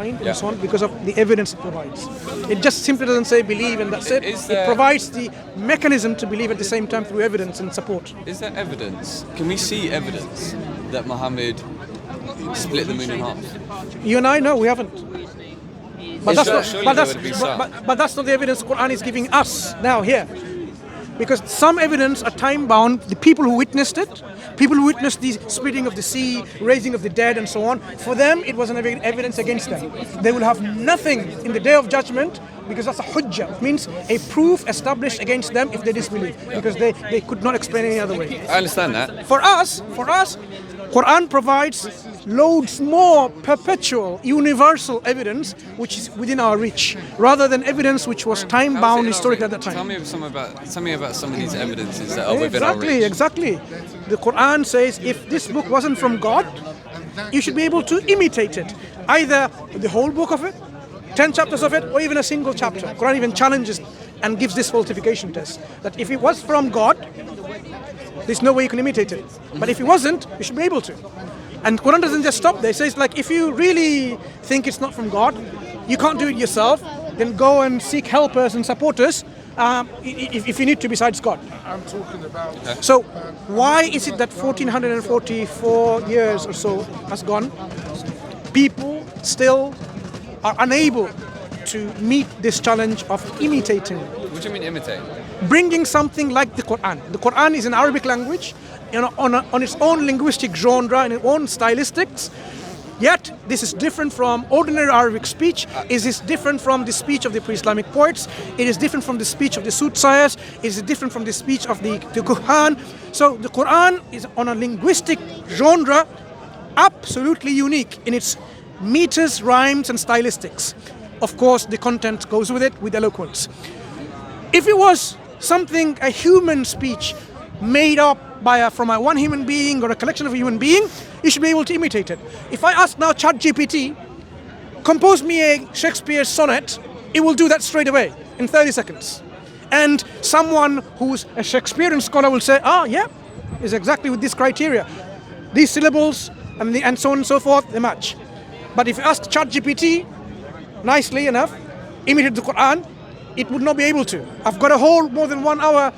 and so on because of the evidence it provides. It just simply doesn't say believe and that's it. It provides the mechanism to believe at the same time through evidence and support. Is there evidence? Can we see evidence that Muhammad split the moon in half? You and I know we haven't. But that's not the evidence the Quran is giving us now here. Because some evidence are time-bound, the people who witnessed it, people who witnessed the splitting of the sea, raising of the dead and so on, for them it was an evidence against them. They will have nothing in the Day of Judgment because that's a hujjah. It means a proof established against them if they disbelieve, because they could not explain any other way. I understand that. For us, Quran provides loads more perpetual, universal evidence which is within our reach, rather than evidence which was time-bound, historical at that time. Tell me about some of these evidences that are within our reach. Exactly. The Quran says if this book wasn't from God, you should be able to imitate it. Either the whole book of it, 10 chapters of it, or even a single chapter. Quran even challenges and gives this falsification test, that if it was from God, there's no way you can imitate it. But if it wasn't, you should be able to. And Quran doesn't just stop there. It says, like, if you really think it's not from God, you can't do it yourself, then go and seek helpers and supporters if you need to besides God. I'm talking about... So why is it that 1444 years or so has gone? People still are unable to meet this challenge of imitating. What do you mean imitate? Bringing something like the Quran. The Quran is an Arabic language, on its own linguistic genre and its own stylistics. Yet, this is different from ordinary Arabic speech. It is different from the speech of the pre-Islamic poets. It is different from the speech of the soothsayers. It is different from the speech of the Kuhan. So the Quran is on a linguistic genre absolutely unique in its meters, rhymes and stylistics. Of course, the content goes with it, with eloquence. If it was something, a human speech made up from one human being or a collection of a human being, you should be able to imitate it. If I ask now ChatGPT, compose me a Shakespeare sonnet, it will do that straight away in 30 seconds. And someone who's a Shakespearean scholar will say, yeah, it's exactly with this criteria. These syllables and so on and so forth, they match. But if you ask ChatGPT, nicely enough, imitate the Quran, it would not be able to. I've got a whole more than 1 hour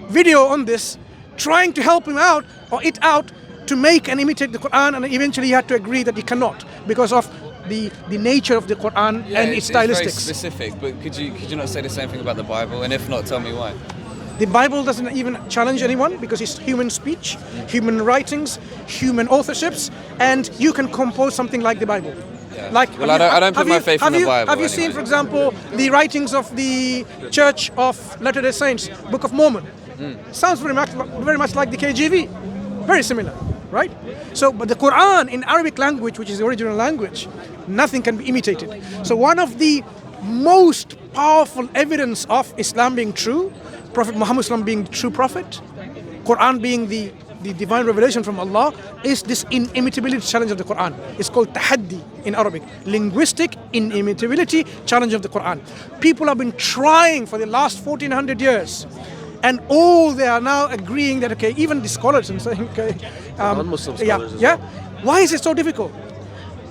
video on this, trying to help him out or it out to make and imitate the Quran, and eventually he had to agree that he cannot because of the nature of the Quran and its stylistics. It's very specific, but could you not say the same thing about the Bible? And if not, tell me why. The Bible doesn't even challenge anyone because it's human speech, human writings, human authorships, and you can compose something like the Bible. Yeah. I don't put my faith in the Bible. Have you seen, for example, the writings of the Church of Latter-day Saints, Book of Mormon? Sounds very much like the KJV. Very similar, right? So, but the Quran in Arabic language, which is the original language, nothing can be imitated. So one of the most powerful evidence of Islam being true, Prophet Muhammad being the true prophet, Quran being the divine revelation from Allah, is this inimitability challenge of the Quran. It's called tahaddi in Arabic. Linguistic inimitability challenge of the Quran. People have been trying for the last 1400 years. And all they are now agreeing that, okay, even the scholars and saying, okay, non-Muslim scholars as well. Why is it so difficult?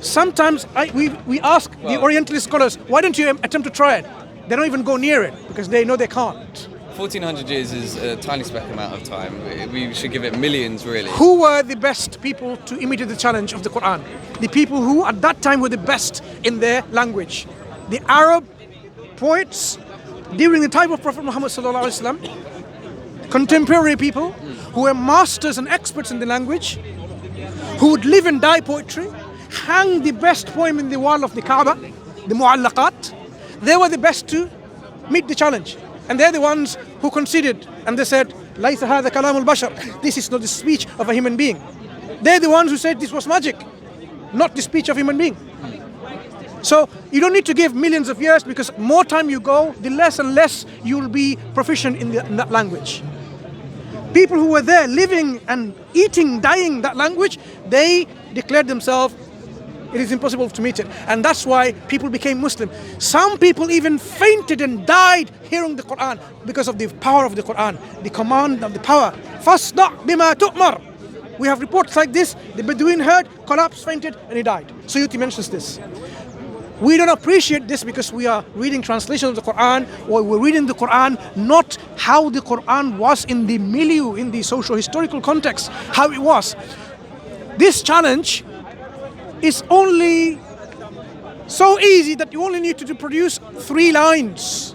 Sometimes we ask the Orientalist scholars, why don't you attempt to try it? They don't even go near it because they know they can't. 1400 years is a tiny speck amount of time. We should give it millions, really. Who were the best people to imitate the challenge of the Quran? The people who at that time were the best in their language. The Arab poets during the time of Prophet Muhammad sallallahu alaihi wasallam, contemporary people who were masters and experts in the language, who would live and die poetry, hang the best poem in the wall of the Kaaba, the Mu'allaqat. They were the best to meet the challenge. And they're the ones who conceded and they said, "Laysa hadha kalamul bashar." This is not the speech of a human being. They're the ones who said this was magic, not the speech of a human being. So you don't need to give millions of years because more time you go, the less and less you'll be proficient in that language. People who were there living and eating, dying that language, they declared themselves, it is impossible to meet it. And that's why people became Muslim. Some people even fainted and died hearing the Quran because of the power of the Quran, the command of the power. Fasda' bima tu'mar. We have reports like this. The Bedouin heard, collapsed, fainted, and he died. Suyuti mentions this. We don't appreciate this because we are reading translations of the Quran, or we're reading the Quran not how the Quran was in the milieu, in the socio-historical context, how it was. This challenge is only so easy that you only need to produce 3 lines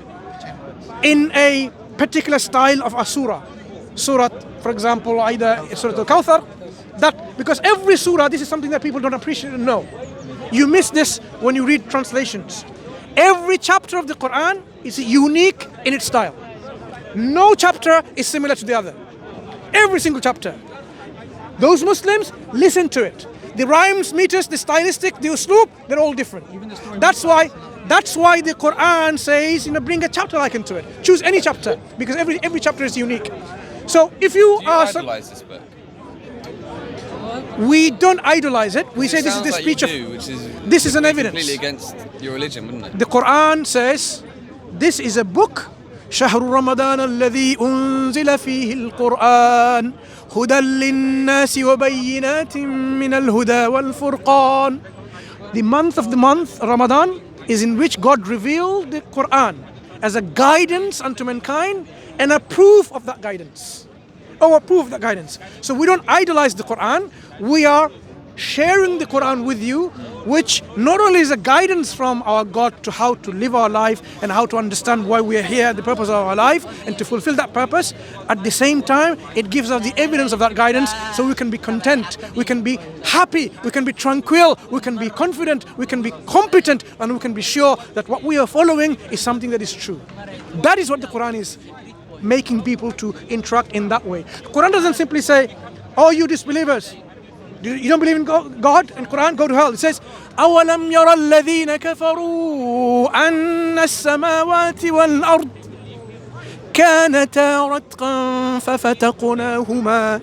in a particular style of a surah. Surah, for example, either Surah Al-Kawthar, that because every surah, this is something that people don't appreciate and know. You miss this when you read translations. Every chapter of the Quran is unique in its style. No chapter is similar to the other. Every single chapter. Those Muslims listen to it. The rhymes, meters, the stylistic, the usloop, they're all different. That's why the Quran says, bring a chapter like into it. Choose any chapter, because every chapter is unique. So if you Do you idolize this book? we don't idolize it. We say this is the Sounds like speech you of. do, which is This is an evidence. completely against your religion, wouldn't it? The Quran says, this is a book. شهر رمضان الذي أنزل فيه القرآن هدى للناس وبينات من الهدى والفرقان. The month, Ramadan, is in which God revealed the Quran as a guidance unto mankind and a proof of that guidance. A proof of that guidance. So we don't idolize the Quran. We are sharing the Quran with you, which not only is a guidance from our God to how to live our life and how to understand why we are here, the purpose of our life, and to fulfill that purpose. At the same time, it gives us the evidence of that guidance so we can be content, we can be happy, we can be tranquil, we can be confident, we can be competent, and we can be sure that what we are following is something that is true. That is what the Quran is making people to interact in that way. The Quran doesn't simply say, oh, you disbelievers, you don't believe in God and Quran, go to hell. It says, أَوَلَمْ يَرَ الَّذِينَ كَفَرُوا أَنَّ السَّمَاوَاتِ وَالْأَرْضِ كَانَتَا رَتْقًا فَفَتَقْنَاهُمَا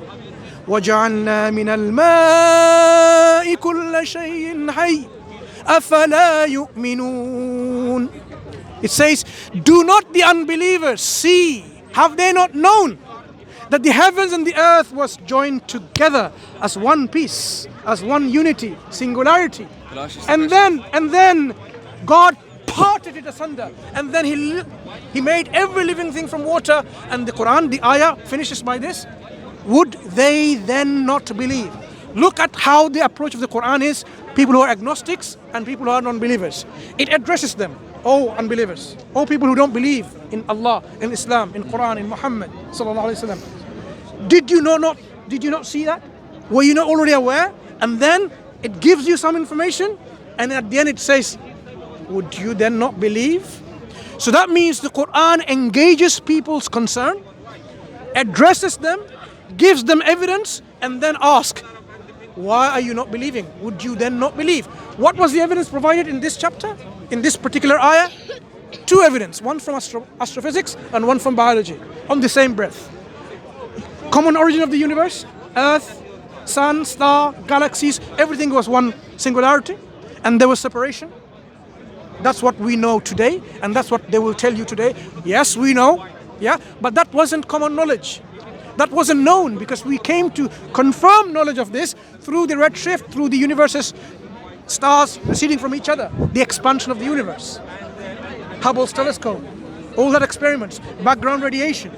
وَجَعَلْنَا مِنَ الْمَاءِ كُلَّ شَيْءٍ حَيٍّ أَفَلَا يُؤْمِنُونَ. It says, do not the unbelievers see, have they not known that the heavens and the earth was joined together as one piece, as one unity, singularity. And then God parted it asunder, and then he made every living thing from water. And the Quran, the ayah finishes by this: would they then not believe? Look at how the approach of the Quran is. People who are agnostics and people who are non-believers. It addresses them. Oh, unbelievers. Oh, people who don't believe in Allah, in Islam, in Quran, in Muhammad sallallahu alaihi wasallam. Did you not see that? Were you not already aware? And then it gives you some information, and at the end it says, would you then not believe? So that means the Quran engages people's concern, addresses them, gives them evidence, and then asks, why are you not believing? Would you then not believe? What was the evidence provided in this chapter, in this particular ayah? 2 evidence, one from astrophysics and one from biology, on the same breath. Common origin of the universe, earth, sun, star, galaxies, everything was one singularity, and there was separation. That's what we know today, and that's what they will tell you today. Yes, we know, but that wasn't common knowledge. That wasn't known, because we came to confirm knowledge of this through the redshift, through the universe's stars receding from each other, the expansion of the universe, Hubble's telescope, all that experiments, background radiation.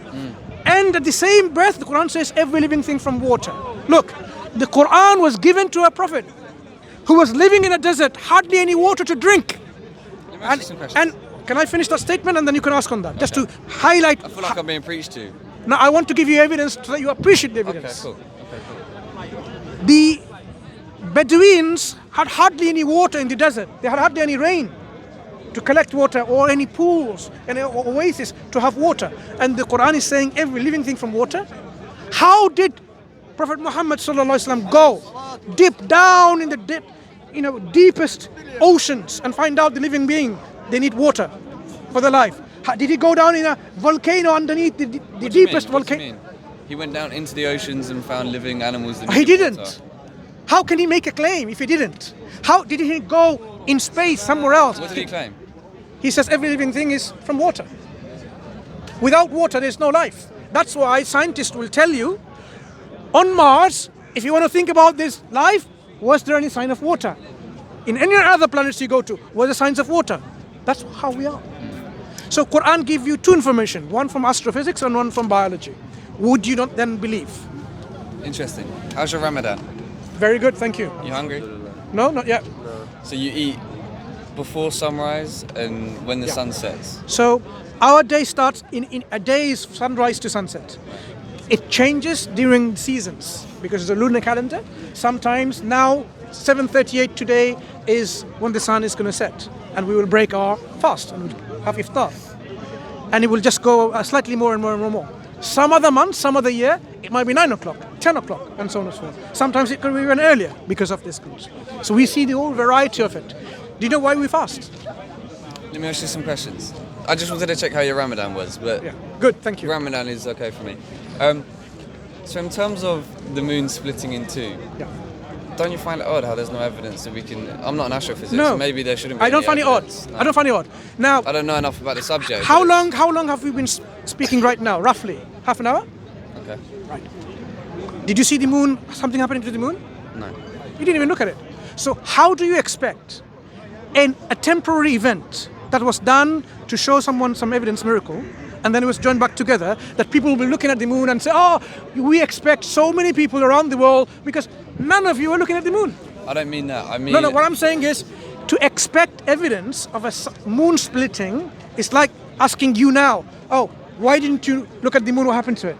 And at the same breath, the Quran says every living thing from water. Look, the Quran was given to a prophet who was living in a desert, hardly any water to drink. And can I finish that statement, and then you can ask on that, just to highlight. I feel like I'm being preached to. Now I want to give you evidence so that you appreciate the evidence. Okay, cool. The Bedouins had hardly any water in the desert. They had hardly any rain to collect water, or any pools and oasis to have water. And the Quran is saying every living thing from water. How did Prophet Muhammad sallallahu alaihi wasallam go deep down in the deepest oceans and find out the living being? They need water for their life. Did he go down in a volcano underneath the deepest volcano? He went down into the oceans and found living animals. That he didn't. Water. How can he make a claim if he didn't? How did he go in space somewhere else? What did he claim? He says every living thing is from water. Without water, there's no life. That's why scientists will tell you, on Mars, if you want to think about this life, was there any sign of water? in any other planets you go to, were the signs of water. That's how we are. So Quran give you two information, one from astrophysics and one from biology. Would you not then believe? Interesting. How's your Ramadan? Very good, thank you. You hungry? No, not yet. So you eat before sunrise and when the sun sets. So our day starts in a day is sunrise to sunset. It changes during seasons because it's a lunar calendar. Sometimes now 7:38 today is when the sun is going to set, and we will break our fast and we'll have iftar, and it will just go slightly more and more and more. Some other month, some other year, it might be 9 o'clock, 10 o'clock, and so on and so forth. Sometimes it could be even earlier because of this groups. So we see the whole variety of it. Do you know why we fast? Let me ask you some questions. I just wanted to check how your Ramadan was, but Yeah, good, thank you. Ramadan is okay for me. So in terms of the moon splitting in two, Yeah. don't you find it odd how there's no evidence that we can... I'm not an astrophysicist, No. so maybe there shouldn't be I don't any find it odd. evidence. No. I don't find it odd. Now, I don't know enough about the subject. how but long have we been speaking right now? Roughly half an hour. Okay. Right. Did you see the moon? Something happening to the moon? No. You didn't even look at it. So how do you expect a temporary event that was done to show someone some evidence miracle, and then it was joined back together, that people will be looking at the moon and say, oh, we expect so many people around the world because none of you are looking at the moon. I don't mean that. I mean... No, what I'm saying is to expect evidence of a moon splitting is like asking you now, oh, why didn't you look at the moon? What happened to it?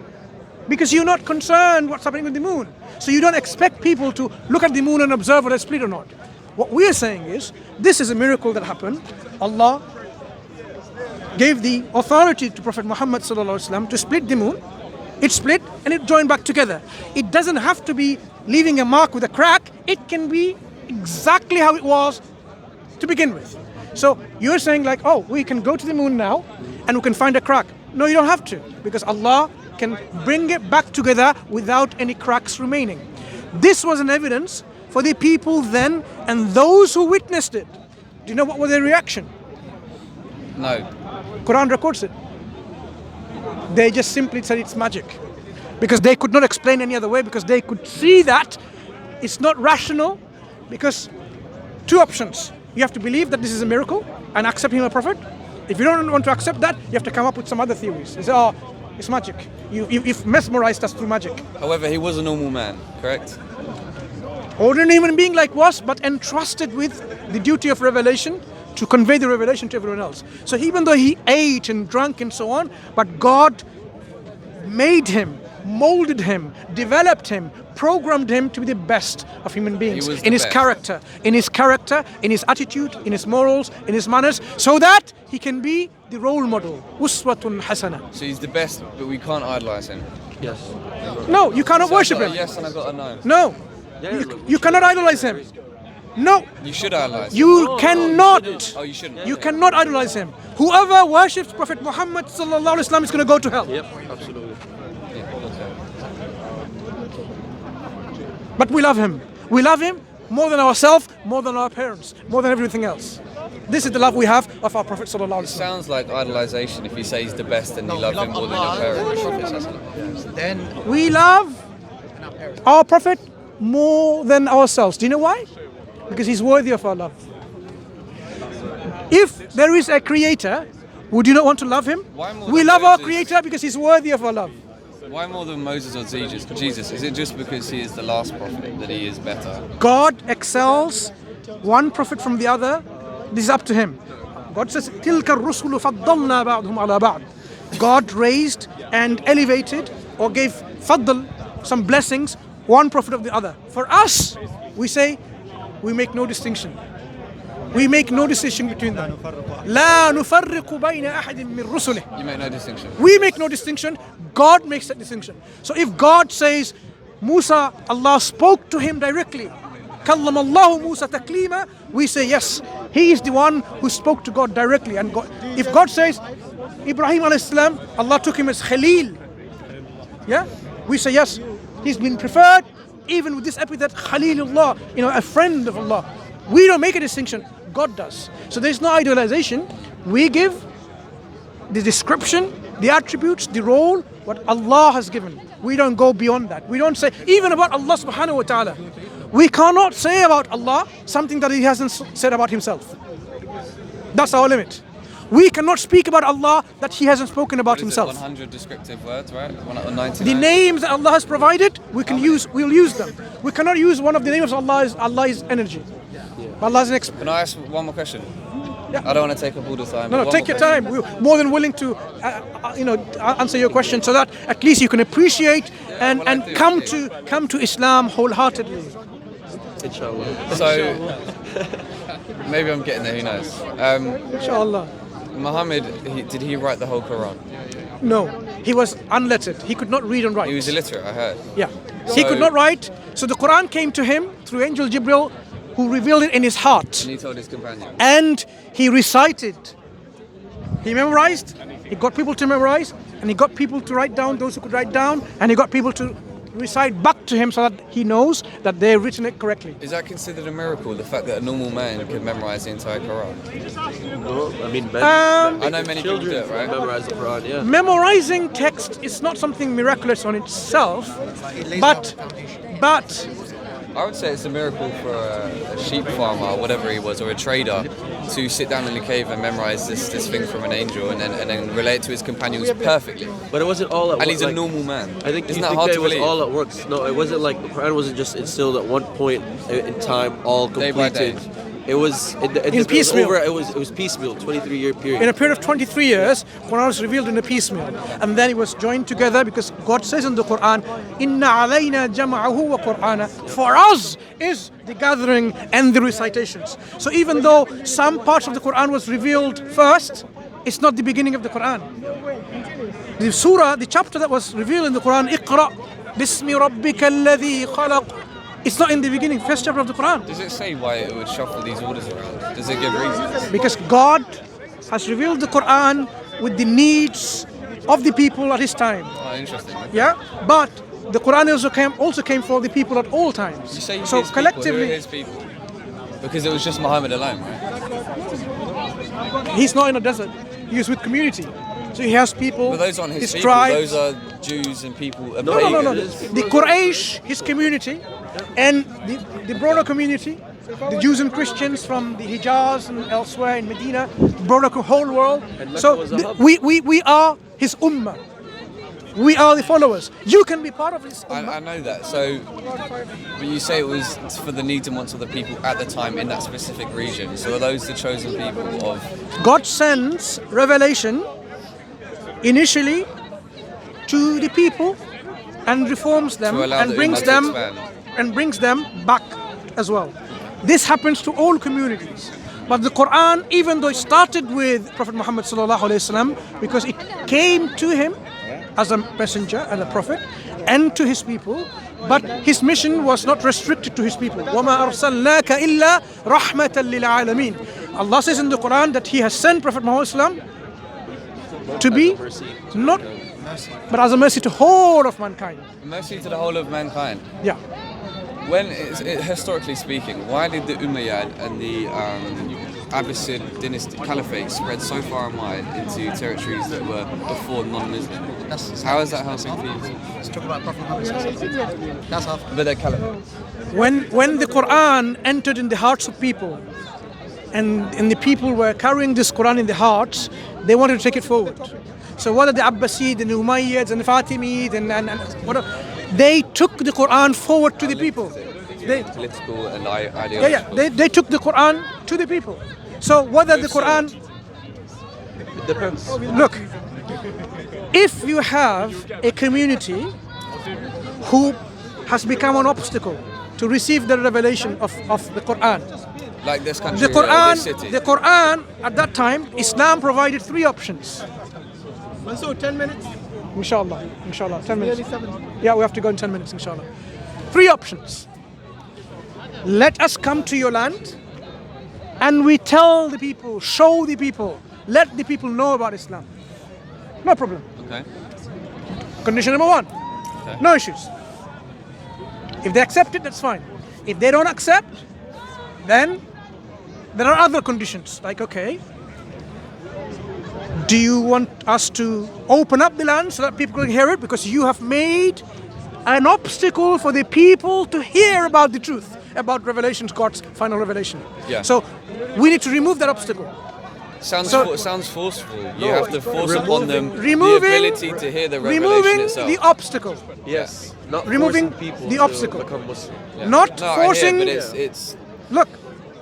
Because you're not concerned what's happening with the moon. So you don't expect people to look at the moon and observe whether it's split or not. What we are saying is, this is a miracle that happened. Allah gave the authority to Prophet Muhammad ﷺ to split the moon. It split and it joined back together. It doesn't have to be leaving a mark with a crack. It can be exactly how it was to begin with. So you're saying like, oh, we can go to the moon now and we can find a crack. No, you don't have to, because Allah can bring it back together without any cracks remaining. This was an evidence for the people then and those who witnessed it. Do you know what was their reaction? No. Quran records it. They just simply said it's magic, because they could not explain any other way, because they could see that it's not rational. Because two options: you have to believe that this is a miracle and accept him a prophet. If you don't want to accept that, you have to come up with some other theories. You say, oh, it's magic. You've mesmerized us through magic. However, he was a normal man, correct? Ordinary human being like was, but entrusted with the duty of revelation to convey the revelation to everyone else. So even though he ate and drank and so on, but God made him, molded him, developed him, programmed him to be the best of human beings in his character, in his attitude, in his morals, in his manners, so that he can be the role model. Uswatun hasana. So he's the best, but we can't idolize him. Yes. No, you cannot So worship I got a him. yes, and I got a no. No, you cannot idolize him. No, You should idolize him. you cannot. Oh, you shouldn't. You cannot idolize him. Whoever worships Prophet Muhammad sallallahu alaihi wasallam is going to go to hell. Yep, absolutely. But we love him. We love him more than ourselves, more than our parents, more than everything else. This is the love we have of our Prophet sallallahu alaihi wasallam. Sounds like idolization if you say he's the best and you love him more than your parents. Then We love our Prophet more than ourselves. Do you know why? Because he's worthy of our love. If there is a creator, would you not want to love him? Why more We than love our Moses? creator because he's worthy of our love. Why more than Moses or Jesus? Is it just because he is the last prophet that he is better? God excels one prophet from the other. This is up to him. God says, تِلْكَ الرُّسُلُ فَضَّلْنَا بَعْضُهُمْ عَلَى بَعْضٍ. God raised and elevated or gave faddal, some blessings, one prophet of the other. For us, we say, we make no distinction. We make no distinction between them. لا نفرق بين أحد من رسله. You make no distinction. We make no distinction. God makes that distinction. So if God says, Musa, Allah spoke to him directly, كلم الله موسى تكليما, we say yes, he is the one who spoke to God directly. And God, if God says, Ibrahim alayhi salam, Allah took him as Khalil, yeah, we say yes, he's been preferred, even with this epithet Khalilullah, a friend of Allah. We don't make a distinction, God does. So there's no idealization. We give the description, the attributes, the role, what Allah has given. We don't go beyond that. We don't say, even about Allah subhanahu wa ta'ala, We cannot say about Allah something that He hasn't said about Himself. That's our limit. We cannot speak about Allah that He hasn't spoken about Himself. 100 descriptive words, right? 99. The names that Allah has provided, we'll use them. We cannot use one of the names of Allah is energy. Allah is an expert. Can I ask one more question? Yeah. I don't want to take up all the time. No, take your time. We're more than willing to, answer your question so that at least you can appreciate and come to Islam wholeheartedly. Inshallah. So, maybe I'm getting there, who knows? Inshallah. Muhammad, did he write the whole Quran? No, he was unlettered. He could not read and write. He was illiterate, I heard. Yeah. He could not write. So the Quran came to him through Angel Jibril, who revealed it in his heart. And he told his companion. And he recited. He memorized. He got people to memorize. And he got people to write down, those who could write down. And he got people to recite back to him so that he knows that they've written it correctly. Is that considered a miracle, the fact that a normal man can memorize the entire Quran? No, I mean, I know many people do children it, right? memorize the Quran, yeah. Memorizing text is not something miraculous on itself, but I would say it's a miracle for a sheep farmer or whatever he was, or a trader, to sit down in a cave and memorize this thing from an angel and then relate it to his companions perfectly. But it wasn't all at once. And he's a normal man. I think Isn't you that think hard that to it was believe? all at once. No, it wasn't like the Quran wasn't just instilled at one point in time, all Day by completed. day. It was In piecemeal. It was piecemeal, 23-year period. in a period of 23 years, Quran was revealed in a piecemeal. And then it was joined together because God says in the Quran, Inna alayna jama'ahu wa Qur'ana. For us is the gathering and the recitations. So even though some parts of the Quran was revealed first, it's not the beginning of the Quran. The surah, the chapter that was revealed in the Quran, Iqra bismi rabbika alladhi khalaq. It's not in the beginning, first chapter of the Quran. Does it say why it would shuffle these orders around? Does it give reasons? Because God has revealed the Quran with the needs of the people at His time. Oh, interesting. Yeah, but the Quran also came for the people at all times. You say So his collectively, people. Who are his people? Because it was just Muhammad alone, right? he's not in a desert. He is with community. So he has people, But those aren't his people. tribes. Those are Jews and people. No. The Quraysh, his community, and the broader community, the Jews and Christians from the Hijaz and elsewhere in Medina, broader whole world. So we are his ummah. We are the followers. You can be part of his ummah. I know that. So, but you say it was for the needs and wants of the people at the time in that specific region. So are those the chosen people of? God sends revelation initially to the people and reforms them To allow and the brings ummah to them expand. back as well. This happens to all communities. But the Quran, even though it started with Prophet Muhammad sallallahu alaihi wasallam, because it came to him as a messenger and a prophet and to his people, but his mission was not restricted to his people. وَمَا أَرْسَلْنَاكَ إِلَّا رَحْمَةً لِلْعَالَمِينَ. Allah says in the Quran that He has sent Prophet Muhammad sallallahu alaihi wasallam to be not, but as a mercy to whole of mankind. Mercy to the whole of mankind. Yeah. When, historically speaking, why did the Umayyad and the Abbasid dynasty caliphate spread so far and wide into territories that were before non-Muslim? How is that helping people? Let's talk about Prophet Muhammad. That's half. But they're caliphate. When the Quran entered in the hearts of people, and the people were carrying this Quran in the hearts, they wanted to take it forward. So whether the Abbasid and the Umayyads and the Fatimid and whatever, they took the Quran forward to the people. Political and ideological. They took the Quran to the people. So whether the Quran, It depends. look, if you have a community who has become an obstacle to receive the revelation of the Quran, Like this country, the this city. Quran at that time, Islam provided three options. Mansur, 10 minutes. Inshallah, 10 minutes. Yeah, we have to go in 10 minutes, inshallah. Three options. Let us come to your land and we tell the people, show the people, let the people know about Islam. No problem. Okay. Condition number one, no issues. If they accept it, that's fine. If they don't accept, then there are other conditions, like, okay, do you want us to open up the land so that people can hear it? Because you have made an obstacle for the people to hear about the truth. about revelations, God's final revelation. Yeah. So we need to remove that obstacle. Sounds forceful. You have to force upon them the removing- ability to hear the revelation Removing itself. the obstacle. Yes. Not Removing forcing people the to obstacle. become Muslim. Yeah. Not no, forcing. I hear, but it's Look,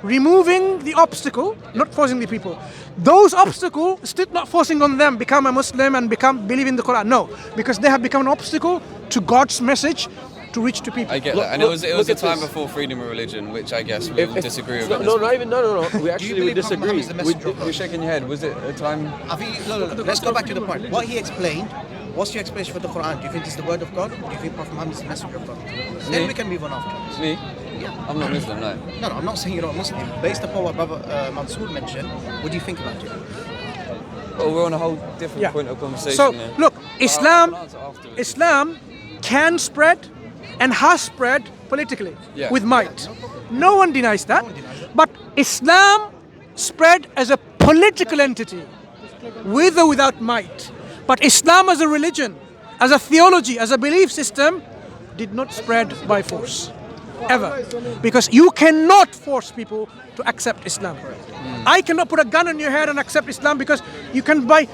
removing the obstacle, not forcing the people. Those obstacles, still not forcing on them become a Muslim and believe in the Quran. No, because they have become an obstacle to God's message to reach to people. I get Look- that, and it was look a at time this. before freedom of religion, which I guess we will disagree with. No, not even. No. We actually believe would disagree. Muhammad is the messenger of God? We're shaking your head. Was it a time? I think, no. Let's go back to the point. What he explained. What's your explanation for the Quran? Do you think it's the word of God? Do you think Prophet Muhammad is the messenger of God? Then we can move on afterwards. Me? Yeah. I'm not Muslim, no. No, I'm not saying you're not Muslim. Based upon what Brother Mansur mentioned, what do you think about it? Well, we're on a whole different Yeah. point of conversation. So here. look, I'll Islam answer afterwards. Islam can spread and has spread politically Yeah. with might. No one denies that. But Islam spread as a political entity with or without might. But Islam as a religion, as a theology, as a belief system did not spread by force. Ever. Because you cannot force people to accept Islam. I cannot put a gun on your head and accept Islam because you can buy.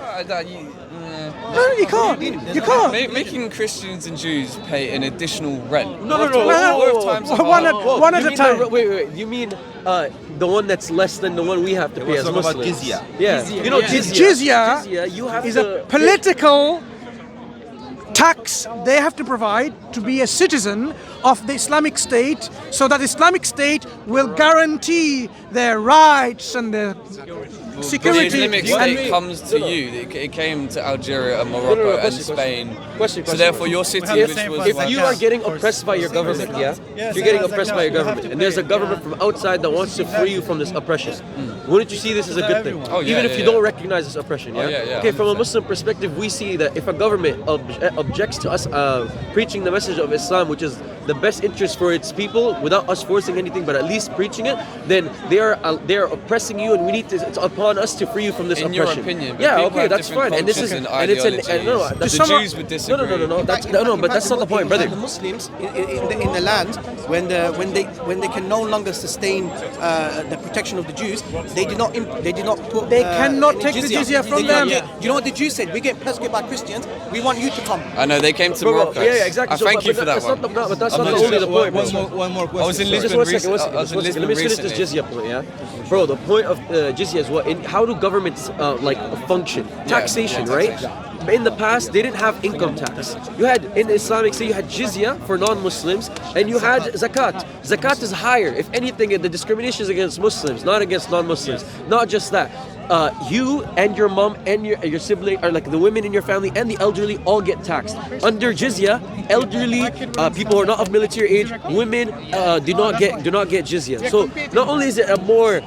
No, you can't. You can't. Making Christians and Jews pay an additional rent. No. One at You a mean time. Wait. You mean the one that's less than the one we have to pay as talking about Muslims? jizya. Yeah. You know, Jizya you have is to a political tax they have to provide to be a citizen of the Islamic State, so that Islamic State will guarantee their rights and their The security. Islamic And- State comes to you. It came to Algeria and Morocco and Spain. So therefore, your city, which was If you are getting oppressed by your government, if you're getting oppressed by your government, and there's a government from outside that wants to free you from this oppression, wouldn't you see this as a good thing? Oh, yeah, Even if yeah, you yeah. don't recognize this oppression, yeah? yeah, Okay, from a Muslim perspective, we see that if a government objects to us preaching the message of Islam, which is the best interest for its people, without us forcing anything, but at least preaching it, then they are oppressing you, and we need to. It's upon us to free you from this In your oppression. opinion, but Yeah, people okay, have that's different fine. And this is cultures and it's an no, ideologies. that's The some- Jews would disagree. No, that's but that's not the point, brother. The Muslims in the land, when they can no longer sustain the protection of the Jews, they did not put. They cannot any take the jizya from They can't them. get- you know what the Jews said? We get persecuted by Christians. We want you to come. I know they came to Bro, Morocco. yeah, exactly. I So, thank but you for that that's one. not the, but that's I'm not not only sure. the point. bro. One more question. I was in Just Lisbon. one second, I was in Lisbon Let me finish this recently. jizya point, yeah? Bro, the point of jizya is what? How do governments function? Taxation, right? In the past, they didn't have income tax. You had, in the Islamic State, you had jizya for non-Muslims, and you had zakat. Zakat is higher. If anything, the discrimination is against Muslims, not against non-Muslims. Not just that. You and your mom and your sibling, or like the women in your family and the elderly, all get taxed. Under jizya, elderly people who are not of military age, women do not get jizya. So not only is it a more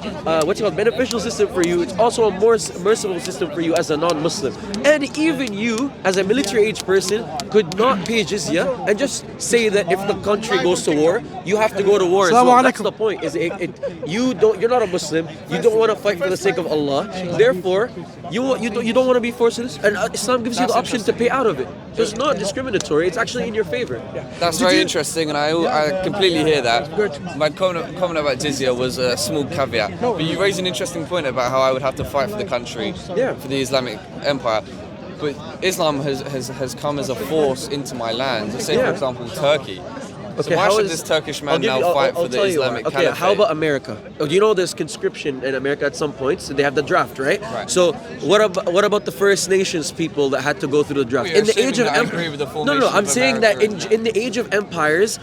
beneficial system for you, it's also a more merciful system for you as a non-Muslim. And even you, as a military age person, could not pay jizya and just say that if the country goes to war, you have to go to war as well. Assalamu That's alaikum. the point. You're not a Muslim. You don't want to fight for the sake of Allah. Therefore, you don't want to be forced to this, and Islam gives you the option to pay out of it. So it's not discriminatory. It's actually in your favor. That's very interesting, and I completely hear that. Good. My comment about jizya was a small caveat, but you raised an interesting point about how I would have to fight for the country, for the Islamic Empire. But Islam has come as a force into my land. Say, for example, Turkey. So why should this Turkish man now fight for the Islamic Okay, Caliphate? how about America? Oh, you know there's conscription in America at some points. So they have the draft, right? Right. So what about the First Nations people that had to go through the draft? Well, you're in the age of assuming that I agree with the no, formation I'm of saying that America. in the age of empires,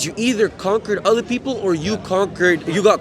you either conquered other people or you got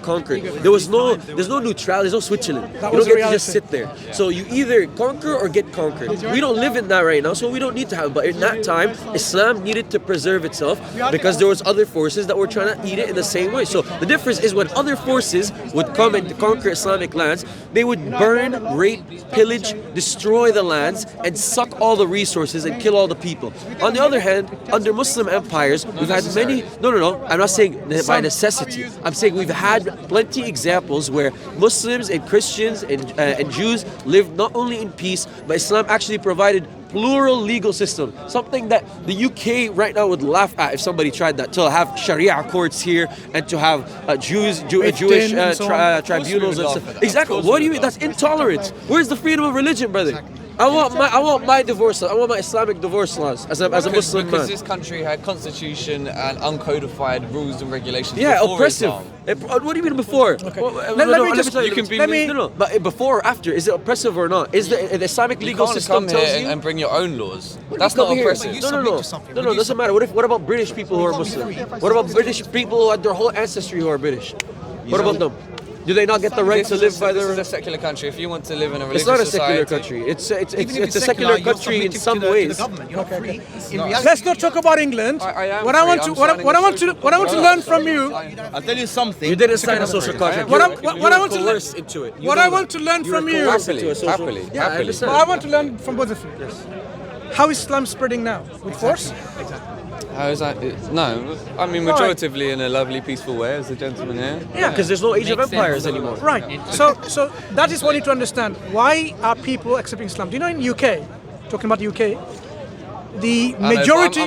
conquered. There's no neutrality. There's no Switzerland. You was don't the get to just reality. sit there. So you either conquer or get conquered. We don't live in that right now, so we don't need to have. But in that time, Islam needed to preserve itself because there was other forces that were trying to eat it in the same way. So the difference is when other forces would come and conquer Islamic lands, they would burn, rape, pillage, destroy the lands, and suck all the resources and kill all the people. On the other hand, under Muslim empires, we've had many. No. I'm not saying by necessity. I'm saying we've had plenty examples where Muslims and Christians and Jews lived not only in peace, but Islam actually provided plural legal system, something that the UK right now would laugh at if somebody tried that, to have Sharia courts here and to have Jewish and so on. tribunals and laugh stuff. at that. Exactly. Of course What do we you would mean? That's laugh. intolerance. Where's the freedom of religion, brother? I want my divorce. I want my Islamic divorce laws as a Muslim because man. this country had constitution and uncodified rules and regulations. Yeah, before oppressive. Islam. What do you mean before? Okay. Well, Let me just- tell you can be let me- no. But before or after, is it oppressive or not? Is the Islamic You legal can't system come tells here you? and bring your own laws. When That's you come not here- oppressive. you No, submit to something. no, When you doesn't matter. What about British people who are Muslim? What about British people who had their whole ancestry who are British? What about them? Do they not get the right to live by This is their? a secular country. If you want to live in a religious It's not a secular society, country. It's Even if a secular you're country in submitted some to the ways. government. You're not free. In reality, Let's not talk about England. I am What I free. want to I'm what I signing what I a want to social what I want to learn from you. I'll tell you something. You didn't sign a social contract. What You I- what were I want to learn- coerced into it. You What know I that. want to learn You were from you. coerced into a social- Happily, Yeah, I happily. understand. Well, I want to learn from both of you. Yes. How is Islam spreading now? With force? how is that? No, I mean majoritively in a lovely, peaceful way, as the gentleman here. Yeah, because there's no Age of Empires anymore. Right. So that is what you need to understand. Why are people accepting Islam? Do you know in UK, talking about the UK, the I know, but majority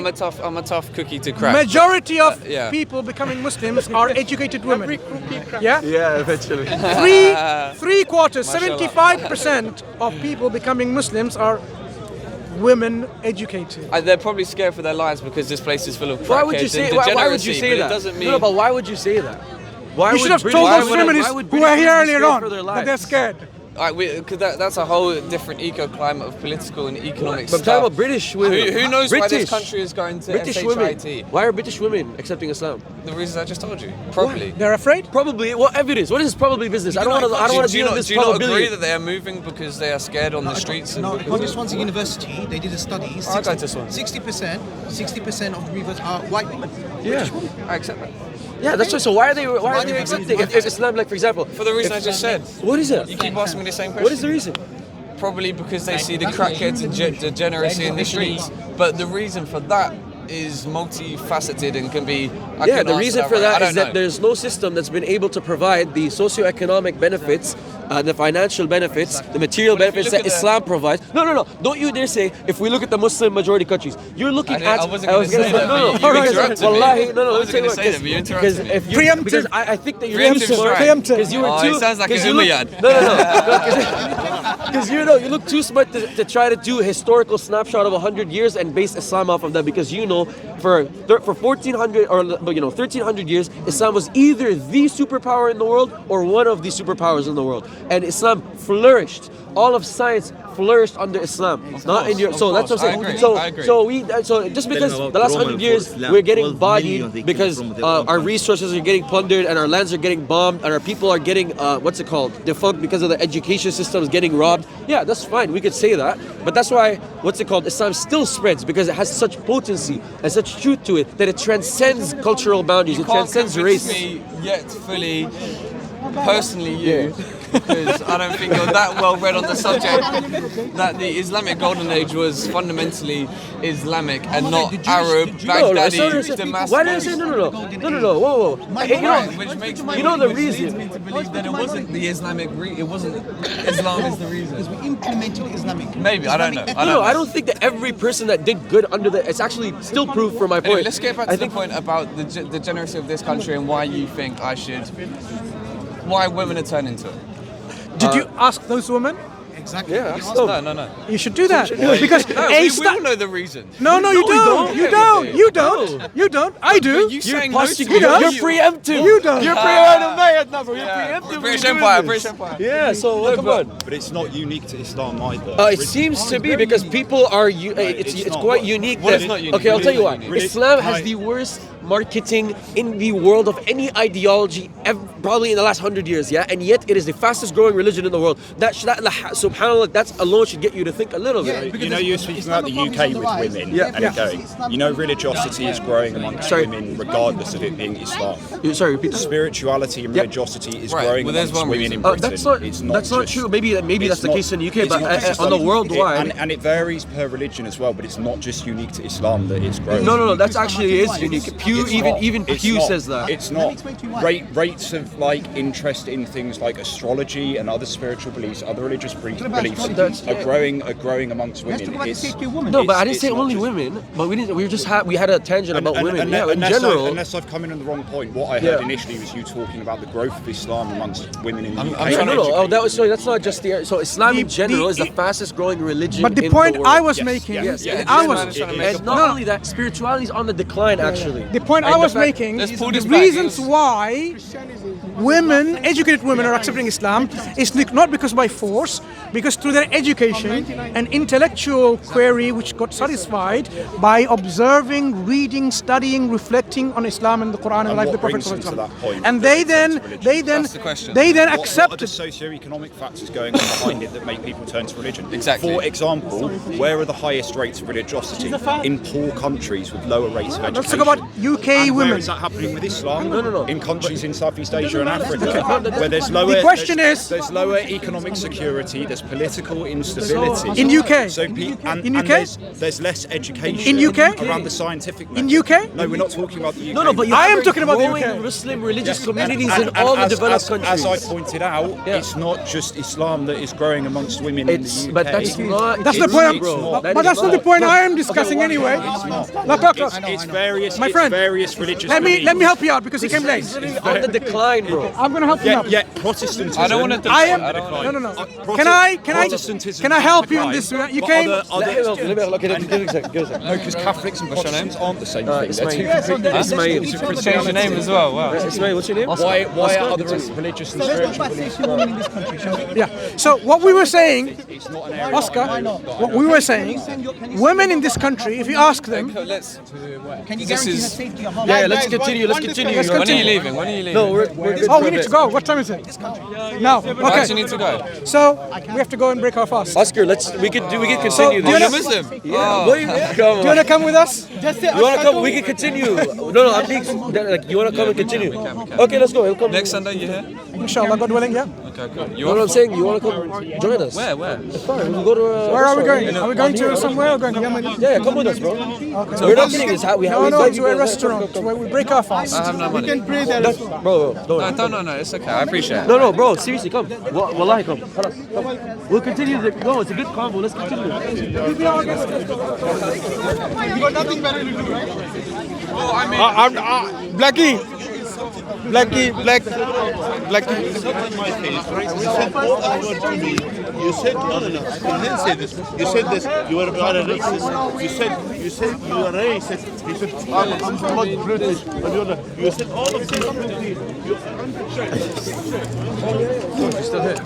I'm a tough cookie to crack. majority of yeah. people becoming Muslims are educated women. Yeah? Yeah, eventually. Three quarters, Mashallah. 75% of people becoming Muslims are women educated. They're probably scared for their lives because this place is full of Why would you crackheads say? and Why degeneracy. would you say but that? It doesn't mean. No, but why would you say that? Why You should would have British- told why those would- feminists why would who British were here women be earlier scared on for their that they're lives? scared. Because that's a whole different eco-climate of political and economic But I'm stuff. talking about British women. Who knows why British. this country is going to British SHIT? women. Why are British women accepting Islam? The reasons I just told you. Probably. They're afraid? Probably. What evidence? What is probably business? I don't want to. I don't want to Do you deal not, with this do you not agree probability. that they are moving because they are scared on the streets? And No, because because Swansea University, they did a study. I'll go to Swansea. 60% of the movers are white women. Yeah. I accept that. Yeah, that's right. So why are they accepting? If Islam, like for example, For the reason I just said. what is it? You keep asking me the same question. What is the reason? Probably because they see the crackheads and degeneracy in the streets. But the reason for that is multifaceted and can be. Yeah, the reason for that is that there's there's no system that's been able to provide the socio-economic benefits, the financial benefits, the material But if you benefits look that at Islam provides. No. Don't you dare say, if we look at the Muslim majority countries, you're looking I at. wasn't gonna say that, No, but you all right, interrupted me. Wallahi, no. I Let me wasn't tell you gonna what, say that, but you because interrupted me. if you, Preemptive. because I think that you're Preemptive too smart. strike. Because you were Oh, too. it sounds like because an you look- Umayyad. No. Because you look too smart to try to do a historical snapshot of 100 years and base Islam off of that. Because for 1400 or 1300 years, Islam was either the superpower in the world or one of the superpowers in the world, and Islam flourished. All of science flourished under Islam, not in your. So that's what I'm saying. I agree. So just because the last 100 years we're getting bodied because our resources are getting plundered and our lands are getting bombed and our people are getting defunct because of the education system is getting robbed. Yeah, that's fine. We could say that, but that's why Islam still spreads because it has such potency and such truth to it that it transcends cultural boundaries. It transcends race. Me yet fully, personally you, because I don't think you're that well read on the subject, that the Islamic Golden Age was fundamentally Islamic and not Arab, Baghdadi, Damascus. Why did I say no? Whoa. Which makes me the which reason. leads me to believe that it wasn't the Islamic it wasn't Islam is the reason. Because we implemented Islamic. Maybe, I don't know. I don't think that every person that did good under it's actually still proof for my point. Anyway, let's get back to the point about the degeneracy of this country and why you think why women are turning to it. Did you ask those women? Exactly. Yeah, You so- asked No. You should do that. Because No, a we all know the reason. No, you No, we don't. don't. You Yeah, don't. we do. You don't. You don't. I do. But you saying no to posting- me, don't. You're preemptive. You don't. You're preemptive. You're Yeah, preemptive. British You're Empire, doing British this. Empire. Yeah, so come on. But it's not unique to Islam either. It seems to be because people are. It's not. quite unique. What that- is not unique? Okay, I'll What tell is you not why. unique? Islam has the worst marketing in the world of any ideology, probably in the last 100 years. Yeah, and yet it is the fastest growing religion in the world. Subhanallah, that alone should get you to think a little bit. You know, you're speaking about the UK with women and it going. You know, religiosity is growing amongst women regardless of it being Islam. Sorry, repeat that. Spirituality and Yep. religiosity is Right, growing well, there's amongst one women reason. in Britain. That's not just- true. Maybe it's that's the not- case in the UK, it's but not just on the Islam. worldwide. And it varies per religion as well, but it's not just unique to Islam that it's growing. No, that's actually is unique. Pew, It's even not. even It's Pew not. says that. It's not. Rates of like interest in things like astrology and other spiritual beliefs, other religious beliefs are growing amongst women. No, but I didn't say only women. But we didn't. We had a tangent about women. Yeah, in general. Unless I've come in on the wrong point, what I heard initially was you talking about the growth of Islam amongst women in the UK. No. That's not just the. So Islam in general is the fastest growing religion. But the in point the world. I was making, and not only that, spirituality is on the decline. Actually, the point I was making, the reasons why educated women are accepting Islam is not because by force, because through their education and intellectual query which got satisfied by observing, reading, studying, reflecting on Islam and the Quran and the life of the Prophet ﷺ. And they then accept. What are the socio-economic factors going on behind it that make people turn to religion? Exactly. For example, where are the highest rates of religiosity? In poor countries with lower rates of education. Let's talk about UK and women. Where is that happening with Islam? No. In countries in Southeast Asia and Africa, where there's lower. The question there's lower economic security, there's political instability. In UK? In UK? There's less education in UK? around the scientific method. In UK? No, we're not talking about the UK. No, but I am talking about the UK. Muslim religious communities in all the developed countries. As I pointed out, it's not just Islam that is growing amongst women in the UK. But that's not. That's the point. But that's not the point I am discussing anyway. It's various. My friend, various religious. let me help you out because he came late. On the decline, bro. I'm gonna help you out. Yeah, Protestantism. I don't want to. I am. No. Can I help you in this? You came. Let me give a second. No, because Catholics and Protestants aren't the same thing. Ismail. You could change your name as well. Wow. Ismail, what's your name? Why are other religious and spiritual beliefs? Yeah. So what we were saying, It's not an area. Oscar, what we were saying, women in this country, if you ask them, Can you This guarantee her is- safety at home? Yeah, let's continue. Let's continue. When are you leaving? When are you leaving? No, we're good. oh, we need to go. What time is it? Now. Why do you Okay. need to go? So we have to go and break our fast. Oscar, we can continue So, do this. you You're Muslim. Yeah, Oh. come Do you want to come with us? You wanna come? We can continue. No, I'm being like you wanna come and continue. Okay, let's go. He'll come. Next Sunday, you here? Inshallah, God willing, yeah. Okay, cool. You know what I'm saying? You wanna come join us? Where? Fine, we'll go to. Where are we going? Are we going to somewhere or going to Yemen? Yeah, come with us, bro. We're not kidding. This we have. No, to a restaurant where we break our fast. I have no money. Bro, No, it's okay. I appreciate it. No, bro. Seriously, come. Wallahi, come. Come. We'll continue. No, it's a good convo. Let's continue. Blackie. You said no. You didn't say this. You said this. You are a racist. You said you are racist. You said I'm not British. You said all of these. You're still here.